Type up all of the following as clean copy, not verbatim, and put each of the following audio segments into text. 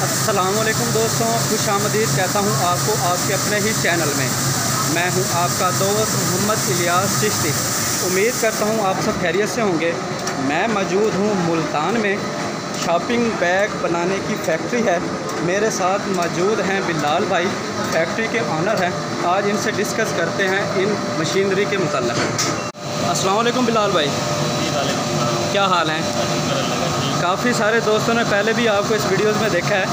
अस्सलामुअलैकुम दोस्तों, खुश आमदीद कहता हूँ आपको आपके अपने ही चैनल में। मैं हूँ आपका दोस्त मोहम्मद इलियास चिश्ती। उम्मीद करता हूँ आप सब खैरियत से होंगे। मैं मौजूद हूँ मुल्तान में। शॉपिंग बैग बनाने की फैक्ट्री है। मेरे साथ मौजूद हैं बिलाल भाई, फैक्ट्री के ऑनर हैं। आज इनसे डिस्कस करते हैं इन मशीनरी के मुताल्लिक़। अस्सलाम वालेकुम बिलाल भाई, क्या हाल है? काफ़ी सारे दोस्तों ने पहले भी आपको इस वीडियोस में देखा है।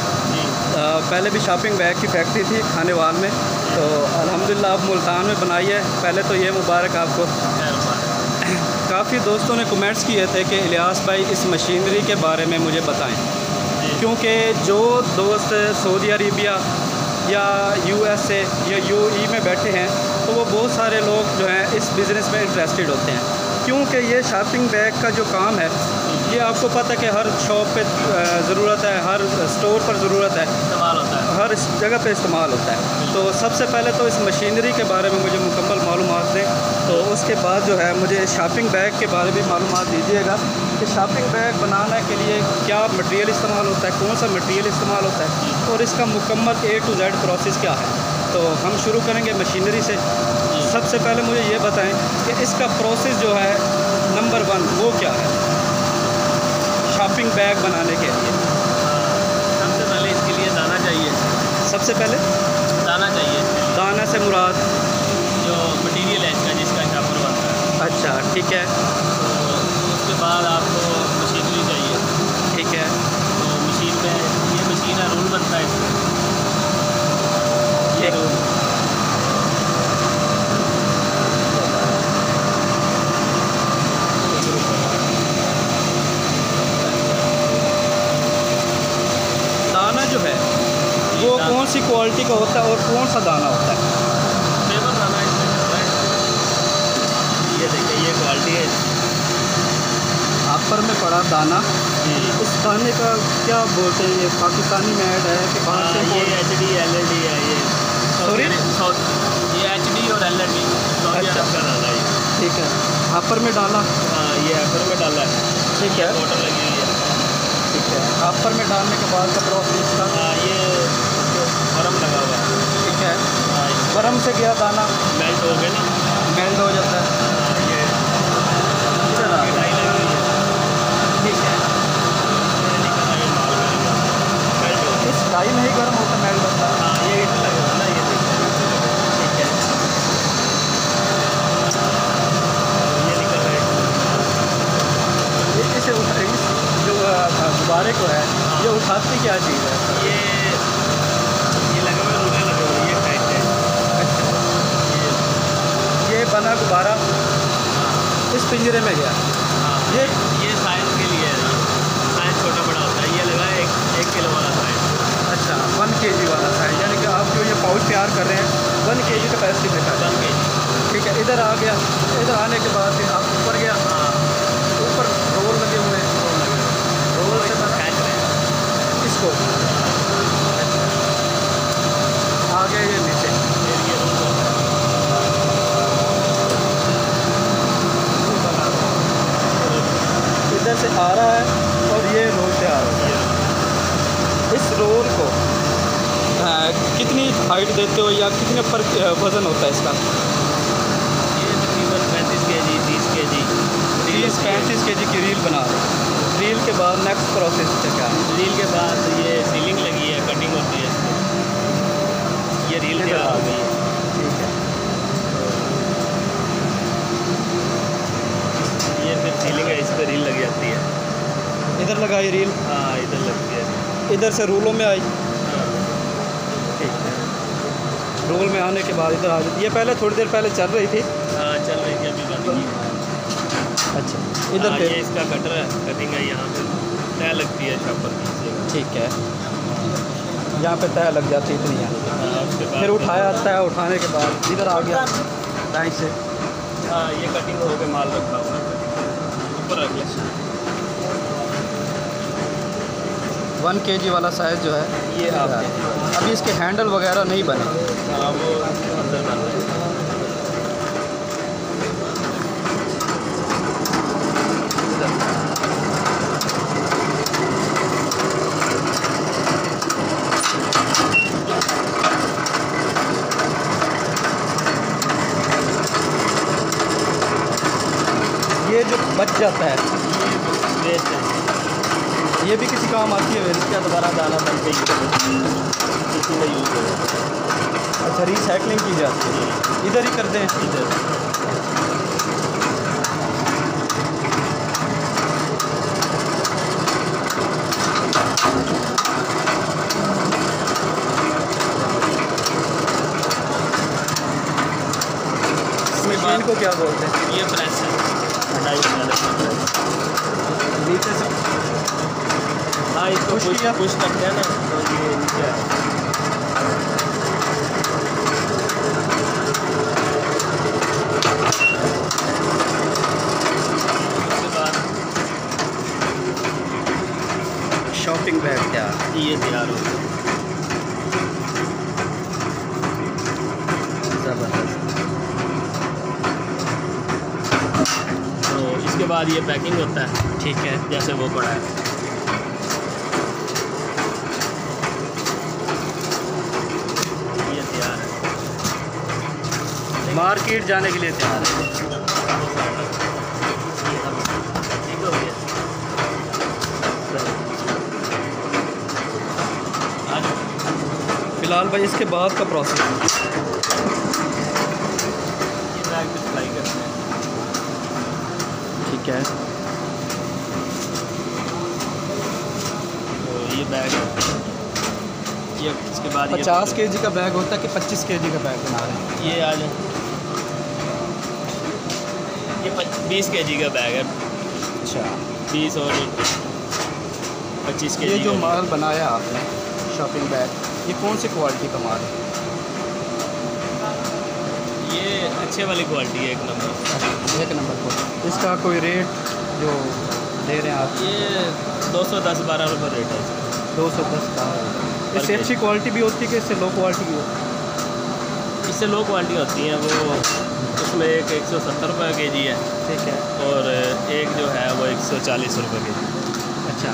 पहले भी शॉपिंग बैग की फैक्ट्री थी खानेवाल में, तो अल्हम्दुलिल्लाह आप मुल्तान में बनाई है। पहले तो ये मुबारक आपको। काफ़ी दोस्तों ने कमेंट्स किए थे कि इलियास भाई इस मशीनरी के बारे में मुझे बताएं, क्योंकि जो दोस्त सऊदी अरेबिया या USA या UAE में बैठे हैं तो वो बहुत सारे लोग जो हैं इस बिज़नेस में इंटरेस्टेड होते हैं, क्योंकि ये शॉपिंग बैग का जो काम है ये आपको पता है कि हर शॉप पे ज़रूरत है, हर स्टोर पर ज़रूरत है, इस्तेमाल होता है, हर जगह पे इस्तेमाल होता है। तो सबसे पहले तो इस मशीनरी के बारे में मुझे मुकम्मल मालूमात दें, तो उसके बाद जो है मुझे शॉपिंग बैग के बारे में मालूमात दीजिएगा कि शॉपिंग बैग बनाने के लिए क्या मटेरियल इस्तेमाल होता है, कौन सा मटेरियल इस्तेमाल होता है और इसका मुकम्मल A to Z प्रोसेस क्या है। तो हम शुरू करेंगे मशीनरी से। सबसे पहले मुझे ये बताएं कि इसका प्रोसेस जो है नंबर 1 वो क्या है शॉपिंग बैग बनाने के लिए? सबसे पहले इसके लिए दाना चाहिए। सबसे पहले दाना चाहिए। दाना से मुराद जो मटेरियल है इसका, जिसका शॉपर बनता है। अच्छा, ठीक है। तो उसके बाद आपको मशीनरी चाहिए। ठीक है। तो मशीन में ये मशीन है, रोल बनता है इसमें। ये रोल दाना जो है वो कौन सी क्वालिटी का होता है और कौन सा दाना होता है? फेमस दाना इसमें चलता है। ये देखिए, ये क्वालिटी है। आपर में पड़ा दाना। इस दाने का क्या बोलते हैं? ये पाकिस्तानी मेड है कि बाहर से? ये HD LLD है। ये सॉरी, ये HD और LLD सऊदी अरब का दाना है। ठीक है। आपर में डाला। हाँ, ये आपर में डाला है। ठीक है, मोटर लगी हुई है। ठीक है। आपर में डालने के बाद का प्रोसेस का? हाँ, ये बरम लगा हुआ है। ठीक है। हाँ, बरम से गया दाना मेल्ट हो गया ना, मेल्ट हो जाता है। हाँ, ये चला, डाई लगी हुई है। ठीक है। ये निकल रहा है माल में, मेल्ट हो गया। इस डाई में ही गर्म होता मेल्ट होता है। हाँ, ये हीटर लगा हुआ है ना, ये देखिए। ठीक है। ये निकल रहा है। ये इसे उठाएंगे जो गुब्बारे को है, ये उठाती क्या चीज़ है? ये लगे हुए रोने लगे हुए, ये टाइट है। अच्छा, ये बना गुब्बारा इस पिंजरे में गया। हाँ, ये साइज के लिए है ना, साइज छोटा बड़ा होता है। ये लगा है 1 किलो वाला साइज। अच्छा, 1 kg वाला साइज, यानी कि आप जो ये पाउच तैयार कर रहे हैं 1 kg कैपेसिटी में कर। 1 kg। ठीक है। इधर आ गया, इधर आने के बाद फिर आप ऊपर गया। हाँ, ऊपर रोल लगे हुए हैं, रोल से बना खींच रहे हैं। इसको। आ गया ये नीचे। फिर ये रोल होता है। इधर से आ रहा है और ये रोल तैयार हो गया। इस रोल को कितनी हाइट देते हो या कितने पर वज़न होता है इसका? ये तकरीबन 35 kg 30 kg 30-35 kg की रील बना रहे हैं। रील के बाद नेक्स्ट प्रोसेस क्या है? रील के बाद ये सीलिंग लगी है, कटिंग होती है इसमें। ये रील तैयार हो गई है। ठीक है। ये फिर सीलिंग है, इस पर रील लग जाती है। इधर लगाई रील, हाँ, इधर लगती है। इधर से रूलों में आई। हाँ, ठीक है। रोल में आने के बाद इधर आ जाती। ये पहले थोड़ी देर पहले चल रही थी। हाँ, चल रही थी, अभी बंद की है। अच्छा, इधर हाँ, पे ये इसका कटर है, कटिंग है। यहाँ पे तय लगती है शॉपर की। ठीक है, यहाँ पे तय लग जाती है इतनी यहाँ। हाँ, उसके बाद फिर उठाया, तय उठाने के बाद इधर आ गया दाएं से। हाँ, ये कटिंग हो के माल रखा हुआ है, ऊपर रख ले। 1 kg वाला साइज़ जो है ये आप अभी इसके हैंडल वगैरह नहीं बने। हाँ, वो अंदर बन रहे हैं। जाता है? वेस्ट है। ये भी किसी काम आती है वेस्ट? इसका दोबारा दाना बन के इसी में यूज़ हो जाता है। अच्छा, रिसाइकलिंग की जाती है, इधर ही कर दें? इधर मशीन को क्या बोलते हैं? ये प्रेस है, कढ़ाई वाला नीचे से हाँ, इसको पुश करते हैं ना तो ये नीचे शॉपिंग बैग तैयार, ये तैयार हो गया। ज़बरदस्त। तो इसके बाद ये पैकिंग होता है, ठीक है, जैसे वो पड़ा है। ये तैयार है, मार्केट जाने के लिए तैयार है। ठीक हो गया। फिलहाल भाई इसके बाद का प्रोसेस ये बैग पे सिलाई करते हैं। ठीक है, तो ये बैग ये इसके बाद 50 kg का बैग होता है कि 25 kg का बैग बना रहे हैं? ये आ जाए, ये 20 kg का बैग है। अच्छा, 20 और 25 kg ये जो का। माल बनाया आपने शॉपिंग बैग, ये कौन सी क्वालिटी का माल है? ये अच्छे वाली क्वालिटी है, एक नंबर। एक नंबर को इसका कोई रेट जो दे रहे हैं आप? ये 210-12 रुपये रेट है इसका। 210 का। इससे अच्छी क्वालिटी भी होती है कि इससे लो क्वालिटी भी होती है? इससे लो क्वालिटी होती है वो, उसमें एक 170 रुपये kg है। ठीक है, और एक जो है वो 140 रुपये kg। अच्छा,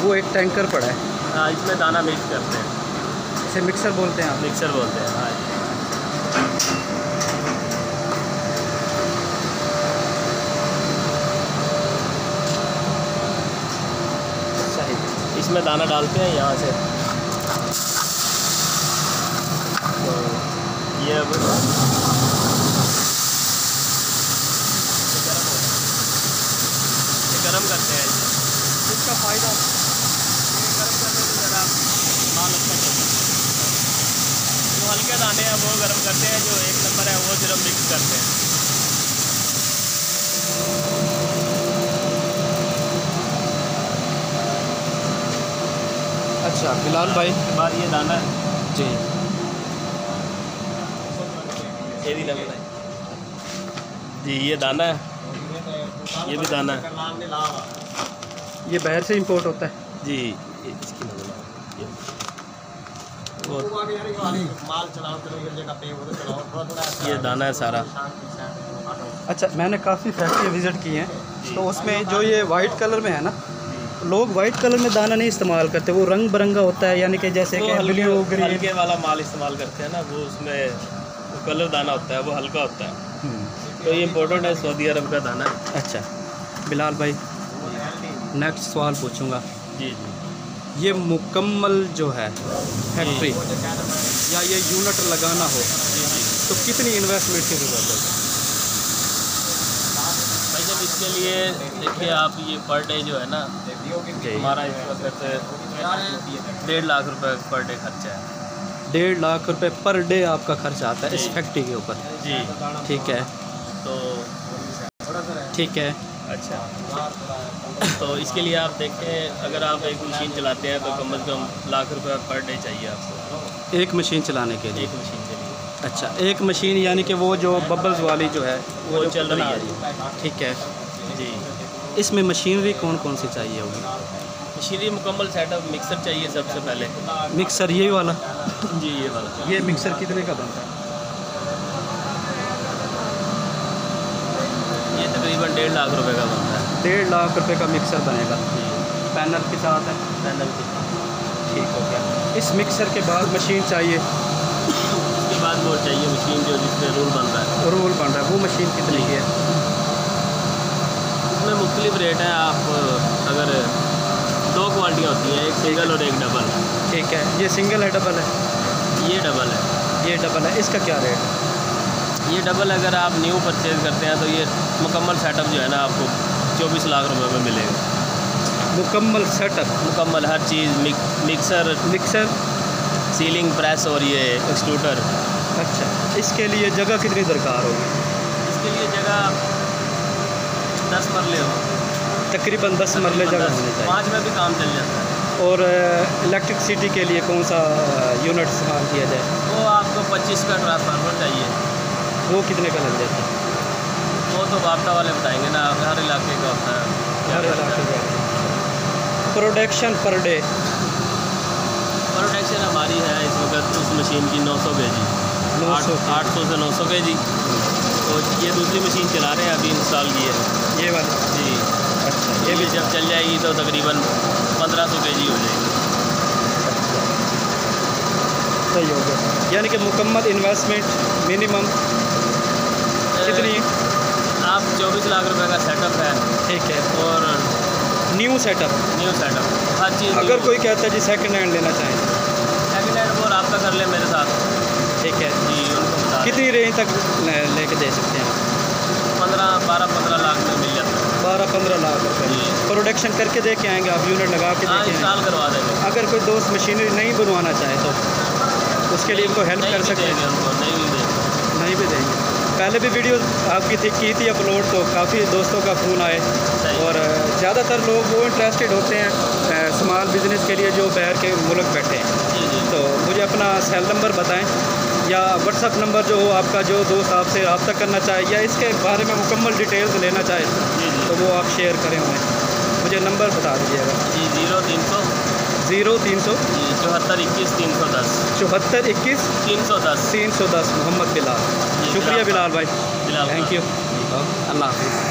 वो एक टैंकर पड़ा है, हाँ, इसमें दाना मिक्स करते हैं, इसे मिक्सर बोलते हैं आप? मिक्सर बोलते हैं। हाँ, सही। इसमें दाना डालते हैं यहाँ से। तो ये अब गरम करते हैं। इसका फ़ायदा गरम करने से ज़रा माल अच्छा चलता है। जो हल्के दाने हैं वो गरम करते हैं, जो एक नंबर है वो सिर्फ मिक्स करते हैं। अच्छा, बिलाल भाई, उसके बाद ये दाना जी, ये भी लग रहा है जी, ये दाना है, ये भी दाना है ये बाहर से इंपोर्ट होता है? जी। इसकी नज़र ये दाना है सारा। अच्छा, मैंने काफ़ी फैक्ट्री विज़िट की हैं, तो उसमें जो ये वाइट कलर में है ना, लोग वाइट कलर में दाना नहीं इस्तेमाल करते, वो रंग बिरंगा होता है, यानी कि जैसे कि ब्लू ग्रीन हल्के वाला माल इस्तेमाल करते हैं ना, वो उसमें वो कलर दाना होता है, वो हल्का होता है। तो ये इम्पोर्टेंट है, सऊदी अरब का दाना है। अच्छा बिलाल भाई, नेक्स्ट सवाल पूछूंगा। जी जी। ये मुकम्मल जो है फैक्ट्री या ये यूनिट लगाना हो जी जी तो कितनी इन्वेस्टमेंट की ज़रूरत है? भाई जब इसके लिए देखिए आप, ये पर डे जो है ना, हमारा इस वक्त 1.5 लाख रुपए पर डे खर्चा है। 1.5 लाख रुपए पर डे आपका खर्च आता है इस फैक्ट्री के ऊपर? जी। ठीक है, तो ठीक है। अच्छा, तो इसके लिए आप देखें, अगर आप एक मशीन चलाते हैं तो कम से कम लाख रुपए पर डे चाहिए आपको, एक मशीन चलाने के लिए? एक मशीन के लिए। अच्छा, एक मशीन यानी कि वो जो बबल्स वाली जो है वो जो चल रही बना है। ठीक है। जी। इसमें मशीनरी कौन कौन सी चाहिए होगी? मशीनरी मुकम्मल सेटअप, मिक्सर चाहिए सबसे पहले। मिक्सर यही वाला? जी, ये वाला। ये मिक्सर कितने का बनता है? ये तकरीबन 1.5 लाख रुपए का बनता है। 1.5 लाख रुपए का मिक्सर बनेगा? जी। पैनल के साथ है? पैनल के साथ। ठीक हो गया। इस मिक्सर के बाद मशीन चाहिए? उसके बाद वो चाहिए मशीन जो जिसमें रोल बन रहा है। रोल बन रहा है, वो मशीन कितने की है? इसमें मुख्तलिफ रेट हैं। आप अगर 2 क्वालिटियाँ होती हैं, एक सिंगल और एक डबल। ठीक है, ये सिंगल है, डबल है? ये डबल है। ये डबल है, इसका क्या रेट? ये डबल अगर आप न्यू परचेज़ करते हैं तो ये मुकम्मल सेटअप जो है ना आपको 24 लाख रुपए में मिलेगा। मुकम्मल सेटअप? मुकम्मल हर चीज़, मिक्सर, सीलिंग प्रेस और ये एक्सट्रूडर। अच्छा, इसके लिए जगह कितनी दरकार होगी? इसके लिए जगह 10 मरले हो, तकरीबन 10 मरले जगह होनी चाहिए। 5 में भी काम चल जाता है। और इलेक्ट्रिसिटी के लिए कौन सा यूनिट इस्तेमाल किया जाए? वो आपको 25 का ट्रांसफार्मर चाहिए। वो कितने का लग जाता है? वो तो बाप्टा वाले बताएंगे ना, हर इलाके का होता है। हर इलाके का। Production per day? प्रोडक्शन हमारी है इस वक्त उस मशीन की 900 kg, 800 से 900 kg। तो ये दूसरी मशीन चला रहे हैं, अभी इंस्टॉल की है ये वाली जी। अच्छा, ये भी जब चल जाएगी तो तकरीबन 1500 kg हो जाएगी। सही हो गया। यानी कि मुकम्मल इन्वेस्टमेंट मिनिमम कितनी? आप 24 लाख रुपए का सेटअप है। ठीक है। और न्यू सेटअप हर चीज़। अगर कोई कहता है जी सेकंड हैंड लेना चाहें? सेकंड हैंड वो रब्ता कर ले मेरे साथ। ठीक है जी, उनको बता कितनी रेंज तक लेके दे सकते हैं? 12-15 लाख में मिल जाता है। 12-15 लाख रुपए। प्रोडक्शन करके दे के आएंगे आप, यूनिट लगा के हाँ, दे के इंस्टॉल करवा देंगे। अगर कोई दोस्त मशीनरी नहीं बनवाना चाहे तो उसके लिए इनको हेल्प कर सकते हैं? उनको नहीं भी देंगे। पहले भी वीडियो आपकी की थी अपलोड, तो काफ़ी दोस्तों का फ़ोन आए और ज़्यादातर लोग वो इंटरेस्टेड होते हैं स्मॉल बिज़नेस के लिए जो बाहर के मुल्क बैठे हैं। तो मुझे अपना सेल नंबर बताएं या व्हाट्सअप नंबर जो हो आपका, जो दोस्त आपसे रब्ता करना चाहे या इसके बारे में मुकम्मल डिटेल्स लेना चाहे तो वो आप शेयर करें उन्हें। मुझे नंबर बता दीजिएगा। जी 0300 74 21 310 74 21 310 मोहम्मद बिलाल। शुक्रिया बिलाल भाई, थैंक यू। अल्लाह हाफिज़।